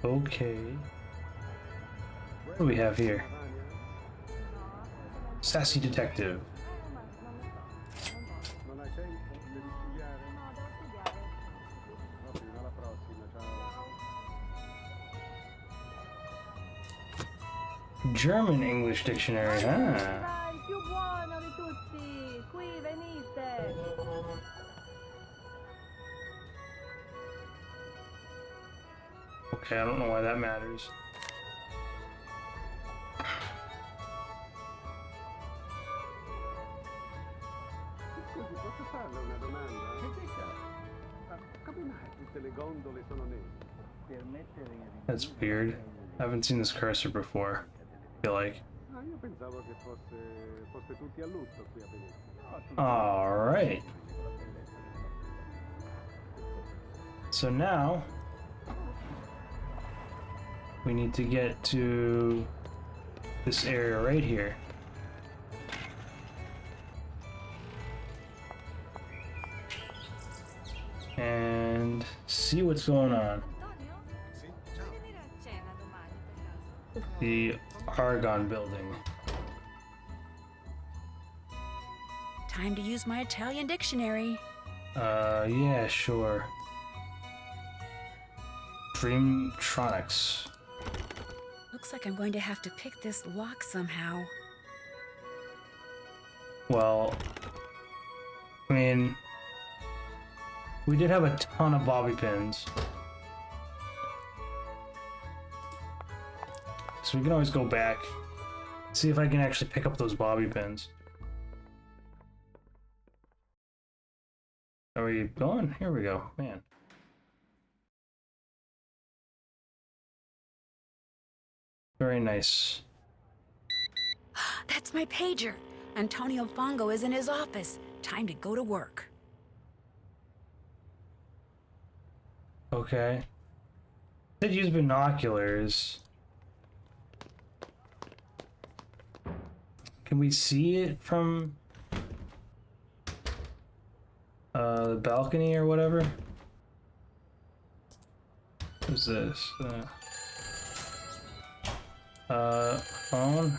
Okay. What do we have here? Sassy detective. Non hai tempo? Devi studiare? No, devo studiare. Va bene, alla prossima, ciao. German English dictionary, huh? Arriva il più buono di tutti! Qui venite! Okay, I don't know why that matters. Scusi, posso farle una domanda? Che dica? Ma come mai tutte le gondole sono nere? That's weird. I haven't seen this cursor before, I feel like. Ah, io pensavo che foste tutti a lutto qui a Venezia. Alright. So now we need to get to this area right here. And see what's going on. The Argonne building. Time to use my Italian dictionary. Yeah, sure. Dreamtronics. Looks like I'm going to have to pick this lock somehow. Well, I mean, we did have a ton of bobby pins. So we can always go back, see if I can actually pick up those bobby pins. Are we going? Here we go, man. Very nice. That's my pager. Antonio Fongo is in his office. Time to go to work. Okay. Did use binoculars. Can we see it from the balcony or whatever? What's this? Phone?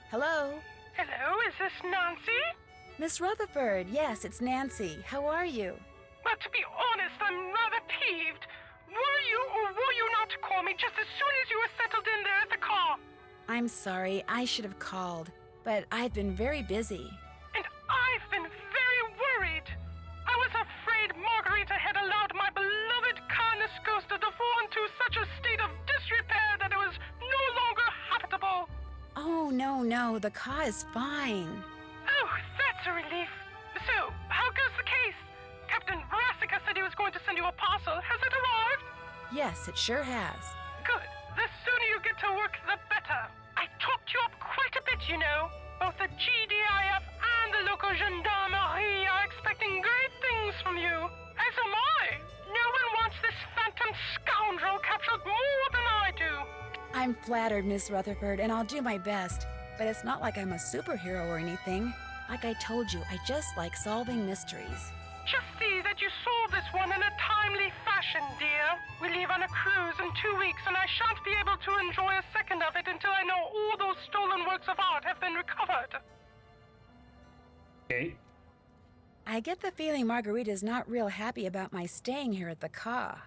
Hello? Hello, is this Nancy? Miss Rutherford, yes, it's Nancy. How are you? Well, to be honest, I'm rather peeved. Were you or were you not to call me just as soon as you were settled in there at the car? I'm sorry, I should have called, but I've been very busy. And I've been very worried. I was afraid Margarita had allowed my beloved kindness ghost to fall into such a state of disrepair that it was no longer habitable. Oh, no, the car is fine. Oh, that's a relief. So, how goes the case? Captain Brassica said he was going to send you a parcel. Has it arrived? Yes, it sure has. Good. The sooner you get to work, the better. I talked you up quite a bit, you know. Both the GDIF and the local gendarmerie are expecting great things from you. As am I. No one wants this phantom scoundrel captured more than I do. I'm flattered, Miss Rutherford, and I'll do my best. But it's not like I'm a superhero or anything. Like I told you, I just like solving mysteries. Just see that you solve this one in a timely fashion, dear. We leave on a cruise in 2 weeks, and I shan't be able to enjoy a second of it until I know all those stolen works of art have been recovered. Okay. I get the feeling Margarita's not real happy about my staying here at the car.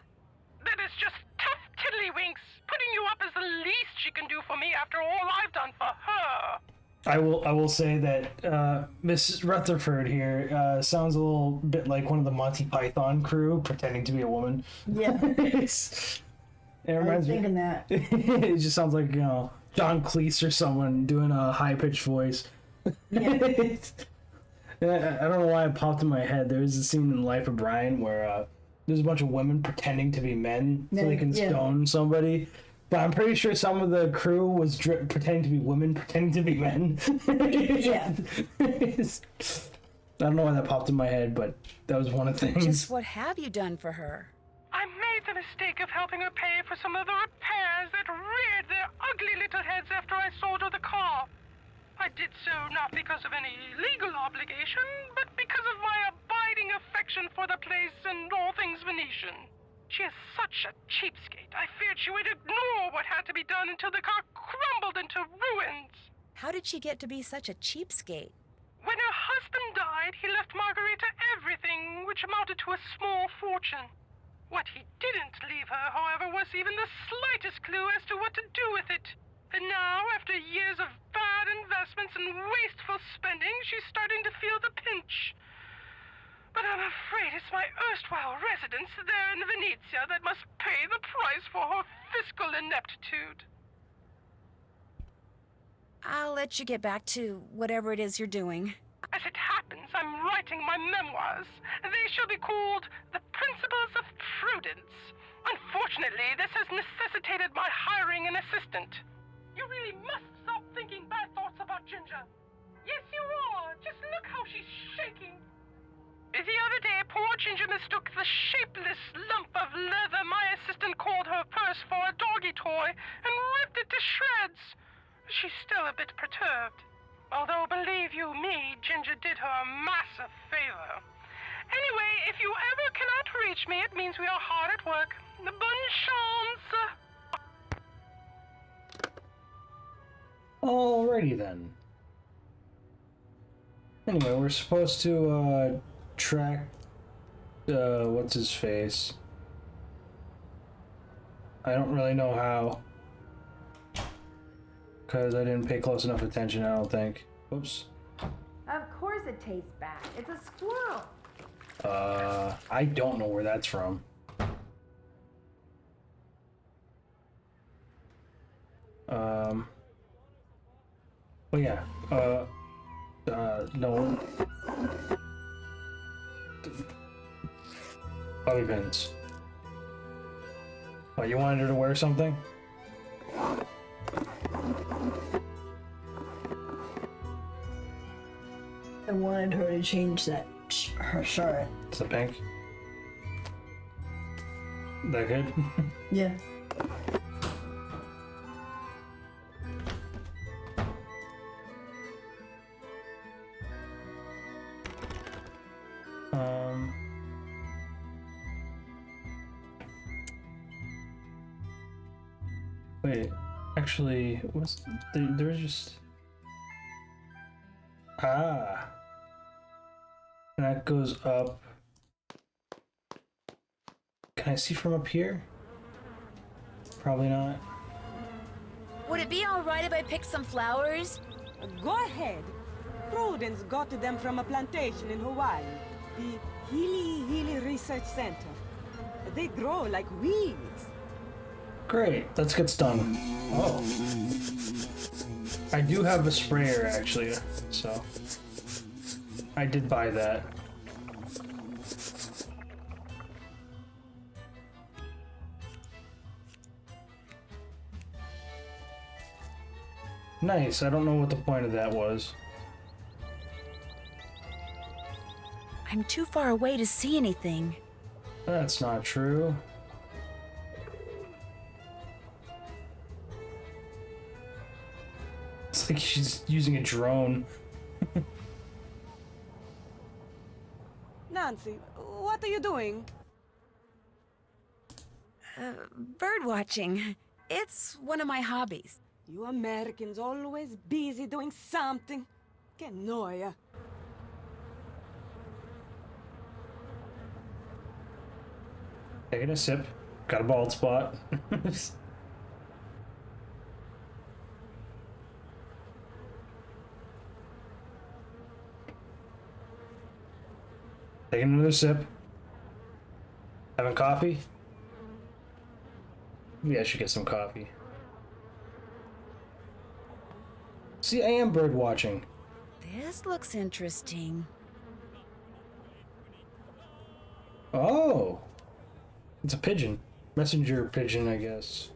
That is just tough tiddlywinks. Putting you up is the least she can do for me after all I've done for her. I will say that Miss Rutherford here sounds a little bit like one of the Monty Python crew pretending to be a woman. Yeah. It reminds me. Thinking that. It just sounds like, you know, John Cleese or someone doing a high pitched voice. Yeah. I don't know why it popped in my head. There was a scene in Life of Brian where there's a bunch of women pretending to be men so they can stone somebody. But I'm pretty sure some of the crew was pretending to be women, pretending to be men. Yeah. I don't know why that popped in my head, but that was one of the things. Just what have you done for her? I made the mistake of helping her pay for some of the repairs that reared their ugly little heads after I sold her the car. I did so not because of any legal obligation, but because of my abiding abiding affection for the place and all things Venetian. She is such a cheapskate. I feared she would ignore what had to be done until the car crumbled into ruins. How did she get to be such a cheapskate? When her husband died, he left Margarita everything, which amounted to a small fortune. What he didn't leave her, however, was even the slightest clue as to what to do with it. And now, after years of bad investments and wasteful spending, she's starting to feel the pinch. But I'm afraid it's my erstwhile residence there in Venezia that must pay the price for her fiscal ineptitude. I'll let you get back to whatever it is you're doing. As it happens, I'm writing my memoirs. They shall be called The Principles of Prudence. Unfortunately, this has necessitated my hiring an assistant. You really must stop thinking bad thoughts about Ginger. Yes, you are. Just look how she's shaking. The other day, poor Ginger mistook the shapeless lump of leather my assistant called her purse for a doggy toy and ripped it to shreds. She's still a bit perturbed. Although, believe you me, Ginger did her a massive favor. Anyway, if you ever cannot reach me, it means we are hard at work. Bonne chance! Alrighty then. Anyway, we're supposed to, track, what's his face? I don't really know how. Because I didn't pay close enough attention, I don't think. Whoops. Of course it tastes bad. It's a squirrel. I don't know where that's from. Oh yeah, no. Bobby pins. Oh, you wanted her to wear something? I wanted her to change that her shirt. It's the pink. That good? Yeah. Wait, actually, what's there's just and that goes up. Can I see from up here? Probably not. Would it be all right if I picked some flowers? Go ahead. Prudence got them from a plantation in Hawaii, the Hili Research Center. They grow like weeds. Great, let's get stung. Oh. I do have a sprayer actually, so I did buy that. Nice, I don't know what the point of that was. I'm too far away to see anything. That's not true. It's like she's using a drone. Nancy, what are you doing? Bird watching. It's one of my hobbies. You Americans always busy doing something. Que noia. Taking a sip. Got a bald spot. Taking another sip. Having coffee? Maybe I should get some coffee. See, I am bird watching. This looks interesting. Oh! It's a pigeon. Messenger pigeon, I guess.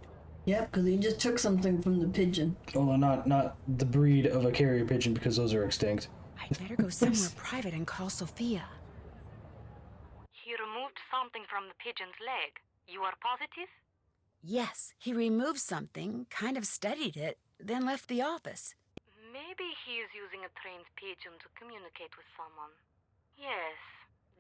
Yep, because he just took something from the pigeon. Although not the breed of a carrier pigeon because those are extinct. I'd better go somewhere private and call Sophia. He removed something from the pigeon's leg. You are positive? Yes, he removed something, kind of studied it, then left the office. Maybe he is using a trained pigeon to communicate with someone. Yes,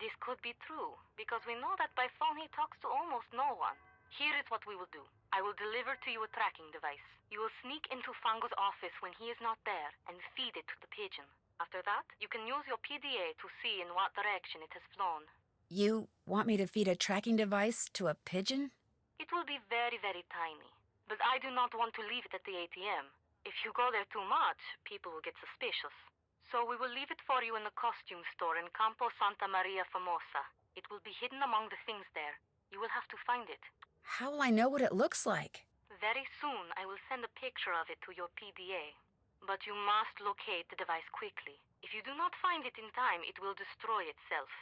This could be true, because we know that by phone he talks to almost no one. Here is what we will do. I will deliver to you a tracking device. You will sneak into Fango's office when he is not there and feed it to the pigeon. After that, you can use your PDA to see in what direction it has flown. You want me to feed a tracking device to a pigeon? It will be very, very tiny. But I do not want to leave it at the ATM. If you go there too much, people will get suspicious. So we will leave it for you in the costume store in Campo Santa Maria Formosa. It will be hidden among the things there. You will have to find it. How will I know what it looks like? Very soon, I will send a picture of it to your PDA. But you must locate the device quickly. If you do not find it in time, it will destroy itself.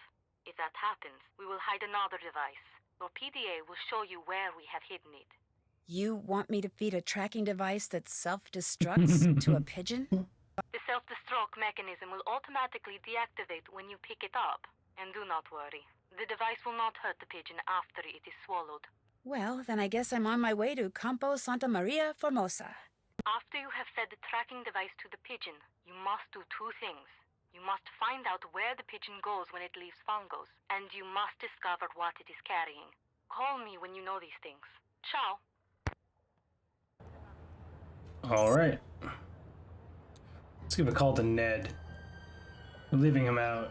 If that happens, we will hide another device. Your PDA will show you where we have hidden it. You want me to feed a tracking device that self-destructs to a pigeon? The self-destruct mechanism will automatically deactivate when you pick it up. And do not worry. The device will not hurt the pigeon after it is swallowed. Well, then I guess I'm on my way to Campo Santa Maria Formosa. After you have fed the tracking device to the pigeon, you must do two things. You must find out where the pigeon goes when it leaves Fango's, and you must discover what it is carrying. Call me when you know these things. Ciao. Alright. Let's give a call to Ned. We're leaving him out.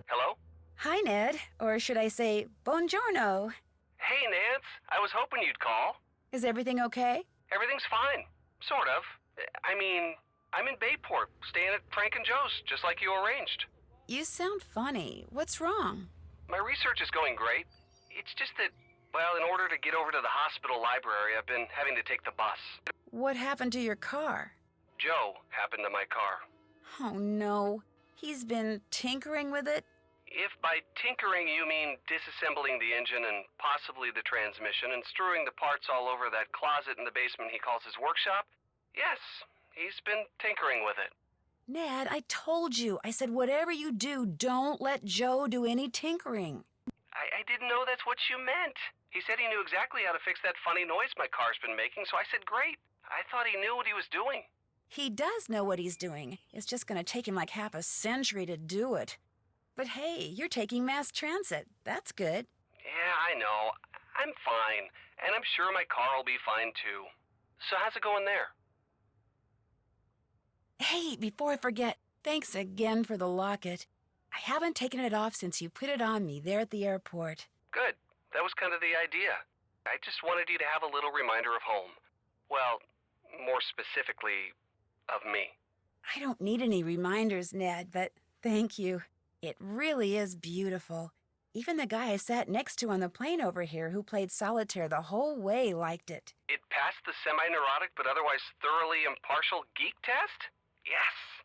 Hello? Hi, Ned. Or should I say, buongiorno. Hey, Nance. I was hoping you'd call. Is everything okay? Everything's fine. Sort of. I mean, I'm in Bayport, staying at Frank and Joe's, just like you arranged. You sound funny. What's wrong? My research is going great. It's just that, well, in order to get over to the hospital library, I've been having to take the bus. What happened to your car? Joe happened to my car. Oh, no. He's been tinkering with it? If by tinkering you mean disassembling the engine and possibly the transmission and strewing the parts all over that closet in the basement he calls his workshop, yes, he's been tinkering with it. Ned, I told you. I said whatever you do, don't let Joe do any tinkering. I didn't know that's what you meant. He said he knew exactly how to fix that funny noise my car's been making, so I said great. I thought he knew what he was doing. He does know what he's doing. It's just going to take him like half a century to do it. But hey, you're taking mass transit. That's good. Yeah, I know. I'm fine. And I'm sure my car will be fine too. So how's it going there? Hey, before I forget, thanks again for the locket. I haven't taken it off since you put it on me there at the airport. Good. That was kind of the idea. I just wanted you to have a little reminder of home. Well, more specifically, of me. I don't need any reminders, Ned, but thank you. It really is beautiful. Even the guy I sat next to on the plane over here who played solitaire the whole way liked it. It passed the semi-neurotic but otherwise thoroughly impartial geek test? Yes.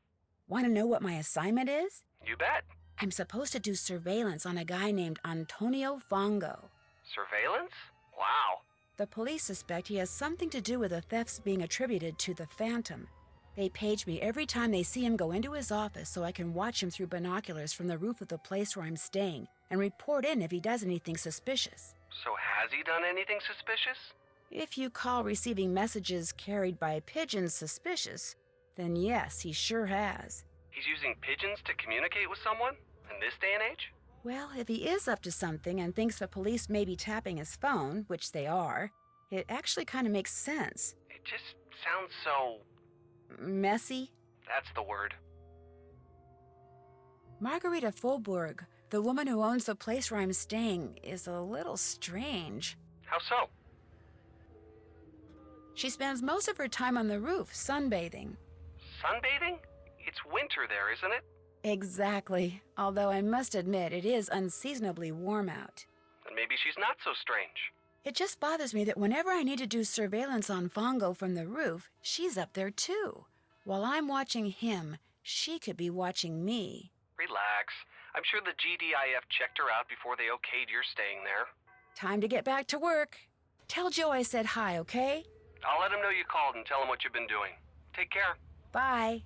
Want to know what my assignment is? You bet. I'm supposed to do surveillance on a guy named Antonio Fango. Surveillance? Wow. The police suspect he has something to do with the thefts being attributed to the Phantom. They page me every time they see him go into his office so I can watch him through binoculars from the roof of the place where I'm staying and report in if he does anything suspicious. So has he done anything suspicious? If you call receiving messages carried by pigeons suspicious, then yes, he sure has. He's using pigeons to communicate with someone? In this day and age? Well, if he is up to something and thinks the police may be tapping his phone, which they are, it actually kind of makes sense. It just sounds so... messy? That's the word. Margarita Faubourg, the woman who owns the place where I'm staying, is a little strange. How so? She spends most of her time on the roof, sunbathing. Sunbathing? It's winter there, isn't it? Exactly. Although I must admit, it is unseasonably warm out. Then maybe she's not so strange. It just bothers me that whenever I need to do surveillance on Fango from the roof, she's up there too. While I'm watching him, she could be watching me. Relax. I'm sure the GDIF checked her out before they okayed your staying there. Time to get back to work. Tell Joe I said hi, okay? I'll let him know you called and tell him what you've been doing. Take care. Bye.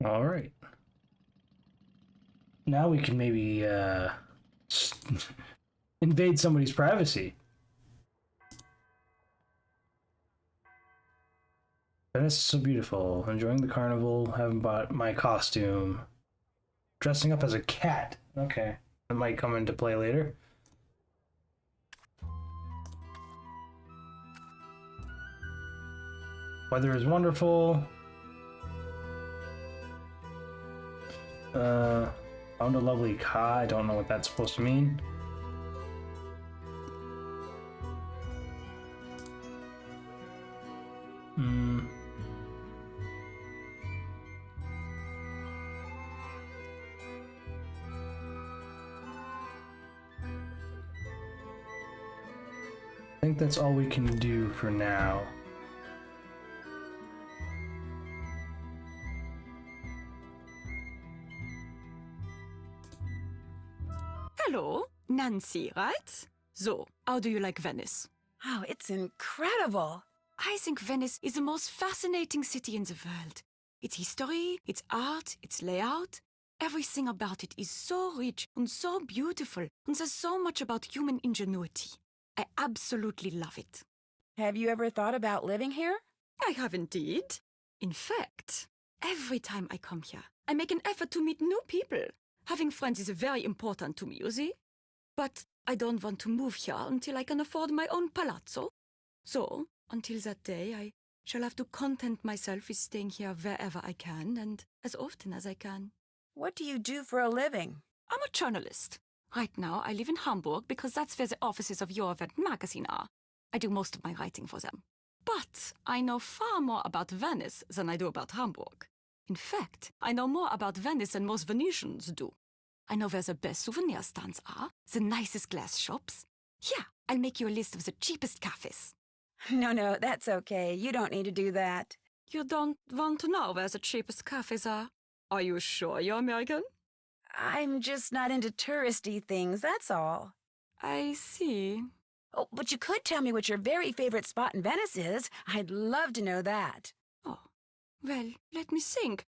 All right. Now we can maybe invade somebody's privacy. Venice is so beautiful. Enjoying the carnival. Haven't bought my costume. Dressing up as a cat. Okay. That might come into play later. Weather is wonderful. Found a lovely car. I don't know what that's supposed to mean. I think that's all we can do for now. Hello, Nancy, right? So, how do you like Venice? Oh, it's incredible. I think Venice is the most fascinating city in the world. Its history, its art, its layout, everything about it is so rich and so beautiful, and there's so much about human ingenuity. I absolutely love it. Have you ever thought about living here? I have indeed. In fact, every time I come here, I make an effort to meet new people. Having friends is very important to me, you see? But I don't want to move here until I can afford my own palazzo. So, until that day, I shall have to content myself with staying here wherever I can and as often as I can. What do you do for a living? I'm a journalist. Right now, I live in Hamburg because that's where the offices of Your Event magazine are. I do most of my writing for them. But I know far more about Venice than I do about Hamburg. In fact, I know more about Venice than most Venetians do. I know where the best souvenir stands are, the nicest glass shops. Here, I'll make you a list of the cheapest cafes. No, that's okay. You don't need to do that. You don't want to know where the cheapest cafes are? Are you sure you're American? I'm just not into touristy things, that's all. I see. Oh, but you could tell me what your very favorite spot in Venice is. I'd love to know that. Oh, well, let me think.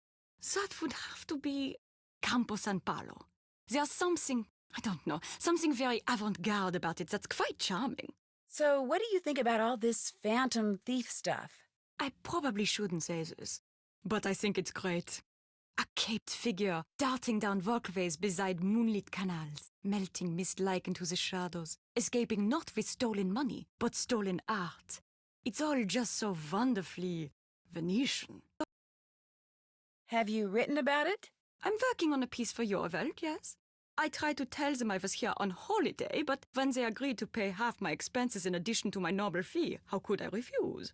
That would have to be Campo San Paolo. There's something, I don't know, something very avant-garde about it that's quite charming. So what do you think about all this phantom thief stuff? I probably shouldn't say this, but I think it's great. A caped figure darting down walkways beside moonlit canals, melting mist-like into the shadows, escaping not with stolen money, but stolen art. It's all just so wonderfully Venetian. Have you written about it? I'm working on a piece for Your Welt, yes. I tried to tell them I was here on holiday, but when they agreed to pay half my expenses in addition to my normal fee, how could I refuse?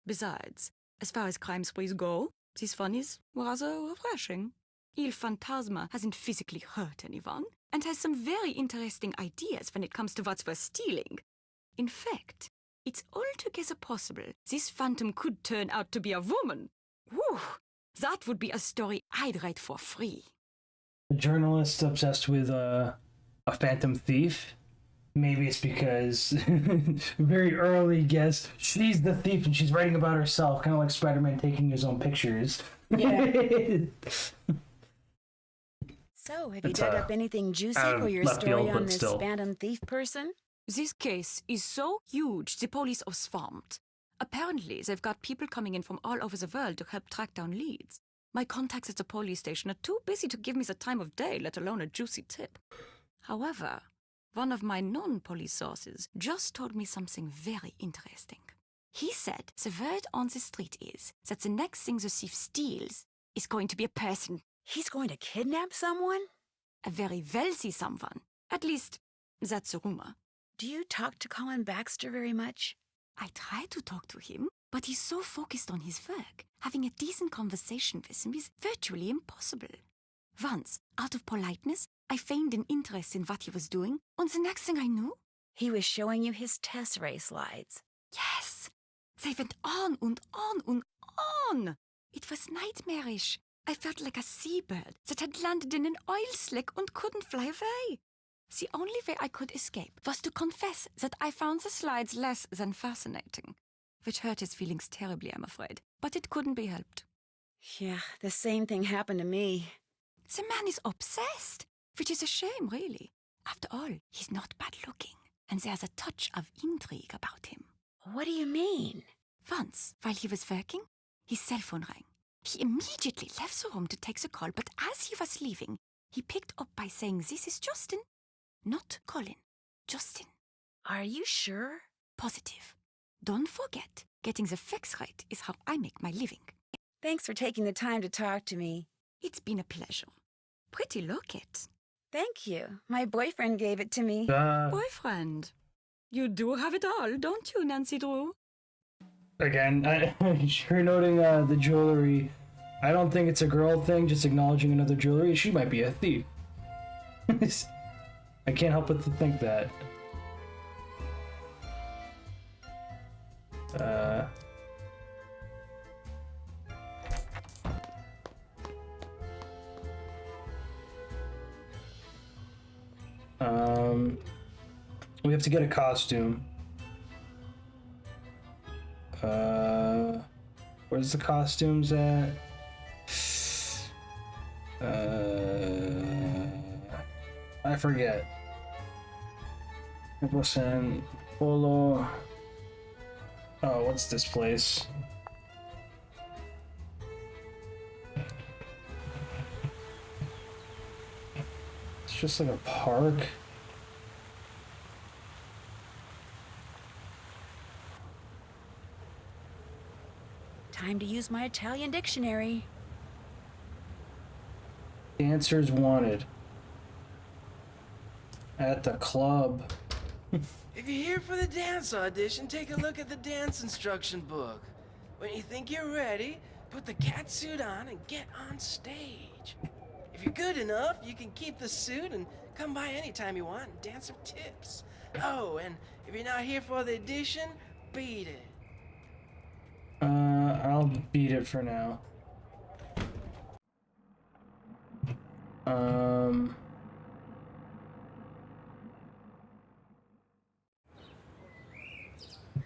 Besides, as far as crime sprees go, this one is rather refreshing. Il Fantasma hasn't physically hurt anyone, and has some very interesting ideas when it comes to what's worth stealing. In fact, it's altogether possible this phantom could turn out to be a woman. Whew! That would be a story I'd write for free. A journalist obsessed with a phantom thief. Maybe it's because very early guess she's the thief and she's writing about herself, kind of like Spider-Man taking his own pictures. Yeah. So, have you dug up anything juicy for your story on this phantom thief person? This case is so huge, the police are swamped. Apparently, they've got people coming in from all over the world to help track down leads. My contacts at the police station are too busy to give me the time of day, let alone a juicy tip. However, one of my non-police sources just told me something very interesting. He said the word on the street is that the next thing the thief steals is going to be a person. He's going to kidnap someone? A very wealthy someone. At least, that's a rumor. Do you talk to Colin Baxter very much? I try to talk to him, but he's so focused on his work. Having a decent conversation with him is virtually impossible. Once, out of politeness, I feigned an interest in what he was doing, and the next thing I knew, he was showing you his test race slides. Yes! They went on and on and on! It was nightmarish. I felt like a seabird that had landed in an oil slick and couldn't fly away. The only way I could escape was to confess that I found the slides less than fascinating, which hurt his feelings terribly, I'm afraid, but it couldn't be helped. Yeah, the same thing happened to me. The man is obsessed, which is a shame, really. After all, he's not bad looking, and there's a touch of intrigue about him. What do you mean? Once, while he was working, his cell phone rang. He immediately left the room to take the call, but as he was leaving, he picked up by saying, "This is Justin." Not Colin, Justin. Are you sure? Positive. Don't forget, getting the facts right is how I make my living. Thanks for taking the time to talk to me. It's been a pleasure. Pretty locket. Thank you. My boyfriend gave it to me. Boyfriend? You do have it all, don't you, Nancy Drew? Again, you're noting the jewelry. I don't think it's a girl thing, just acknowledging another jewelry. She might be a thief. I can't help but to think that. We have to get a costume. Where's the costumes at? I forget. Listen, Polo. Oh, what's this place? It's just like a park. Time to use my Italian dictionary. Dancers wanted. At the club. If you're here for the dance audition, take a look at the dance instruction book. When you think you're ready, put the cat suit on and get on stage. If you're good enough, you can keep the suit and come by anytime you want and dance some tips. Oh, and if you're not here for the audition, beat it. I'll beat it for now.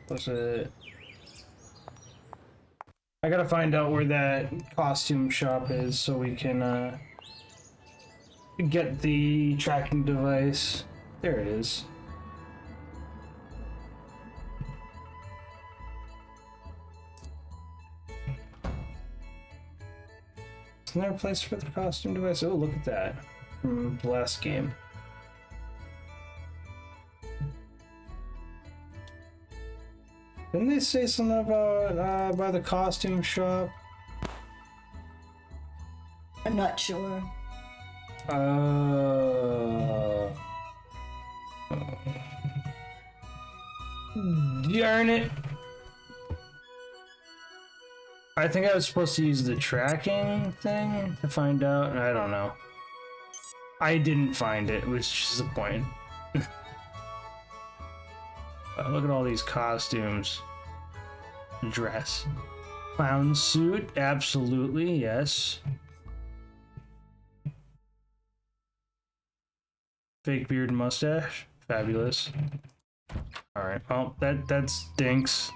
What's it? I gotta find out where that costume shop is so we can get the tracking device. There it is. Isn't there a place for the costume device? Oh, look at that. From the last game. Didn't they say something about by the costume shop? I'm not sure. Darn it. I think I was supposed to use the tracking thing to find out. I don't know. I didn't find it, which is the point. Look at all these costumes. Dress. Clown suit, absolutely, yes. Fake beard and mustache, fabulous. Alright, well, that stinks.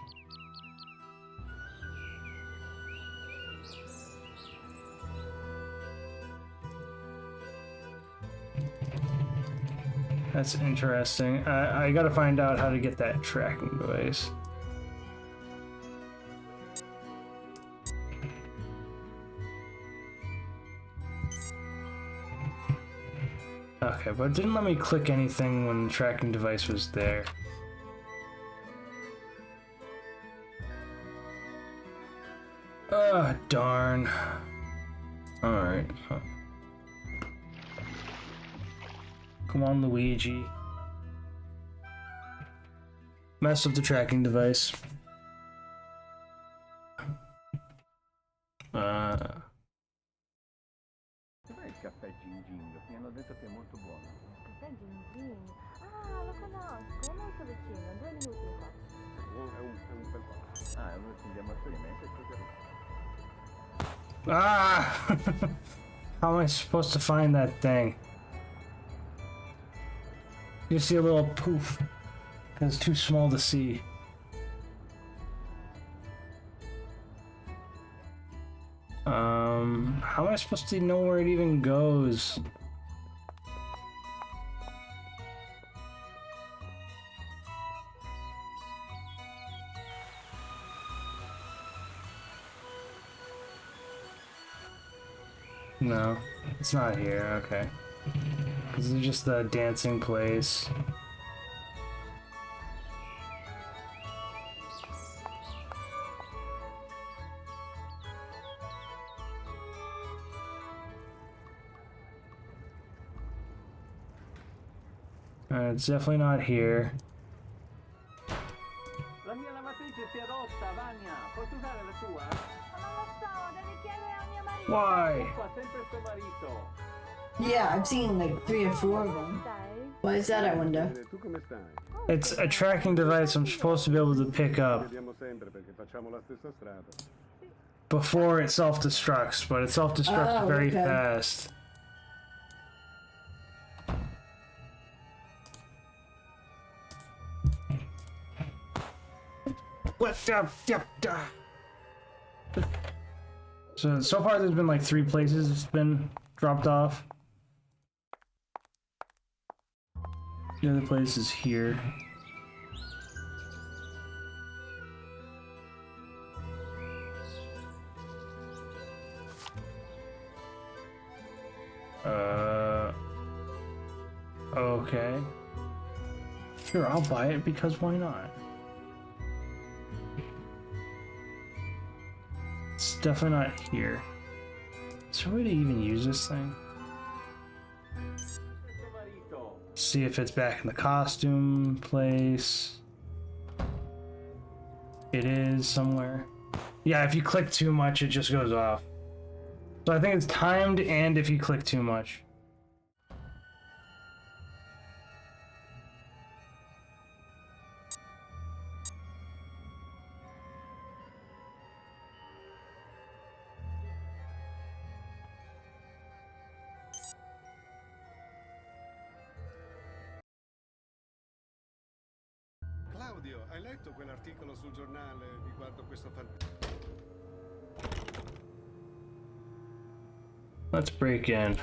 That's interesting. I gotta find out how to get that tracking device. Okay, but it didn't let me click anything when the tracking device was there. Ah, darn. Alright. Come on, Luigi. Mess with the tracking device. Il caffè Gin Gin, mi hanno detto che è molto buono. Caffè Gin Gin. Ah, lo conosco, è molto vicino, 2 minuti in qua. È un bel po'. Ah, noi andiamo assieme e così. Ah! How am I supposed to find that thing? You see a little poof. It's too small to see. How am I supposed to know where it even goes? No, it's not here, okay. Because it's just the dancing place. It's definitely not here. La mia lavatrice si è rotta, Vania. Posso usare la tua? Non lo so, devi chiedere a mio marito. Why? Fa sempre suo marito. Yeah, I've seen like 3 or 4 of them. Why is that, I wonder? Tu come stai? It's a tracking device I'm supposed to be able to pick up Vediamo sempre perché facciamo la stessa strada. before it self-destructs, but it self-destructs very fast. So far there's been like 3 places it's been dropped off. The other place is here. Okay. Sure, I'll buy it because why not? It's definitely not here. Is there a way to even use this thing? See if it's back in the costume place. It is somewhere. Yeah, if you click too much, it just goes off. So I think it's timed and if you click too much. Claudio, hai letto quell'articolo sul giornale riguardo questo Let's break in.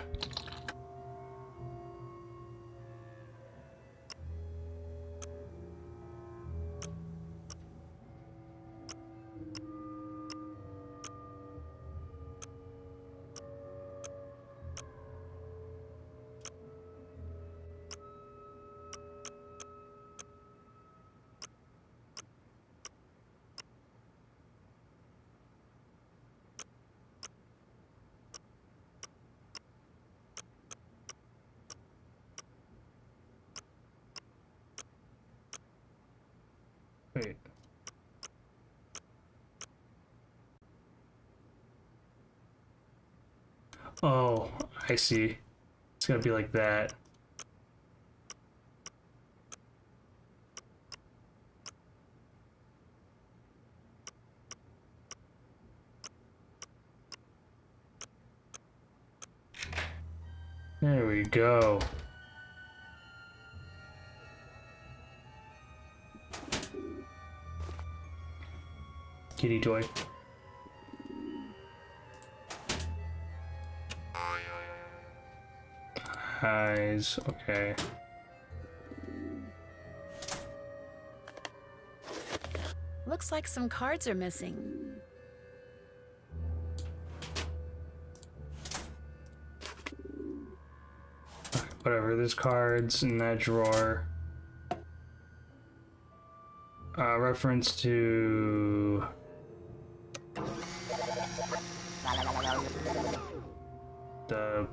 Wait. Oh, I see. It's gonna be like that. There we go. Kitty toy. Eyes, okay. Looks like some cards are missing. Whatever, there's cards in that drawer. Reference to the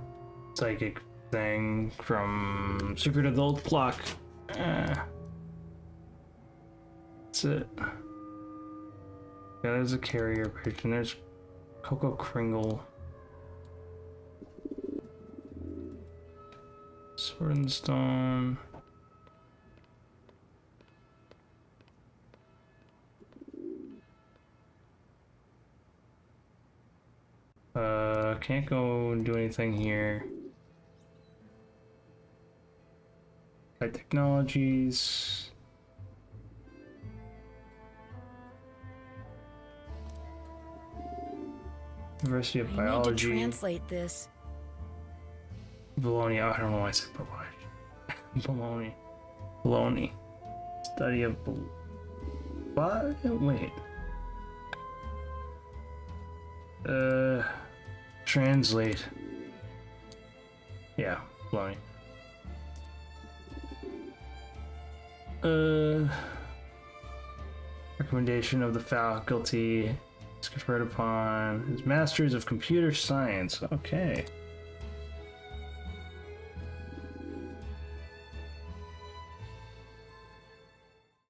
psychic thing from Secret Adult Clock. That's it. Yeah, there's a carrier page and there's Coco Kringle. Sword and Stone. Can't go and do anything here. Applied Technologies. University of Biology. I need to translate this. Bologna. I don't know why I said Bologna. Bologna. Study of. What? Wait. Translate. Yeah, Bologna. Recommendation of the faculty is conferred upon his Masters of Computer Science. Okay.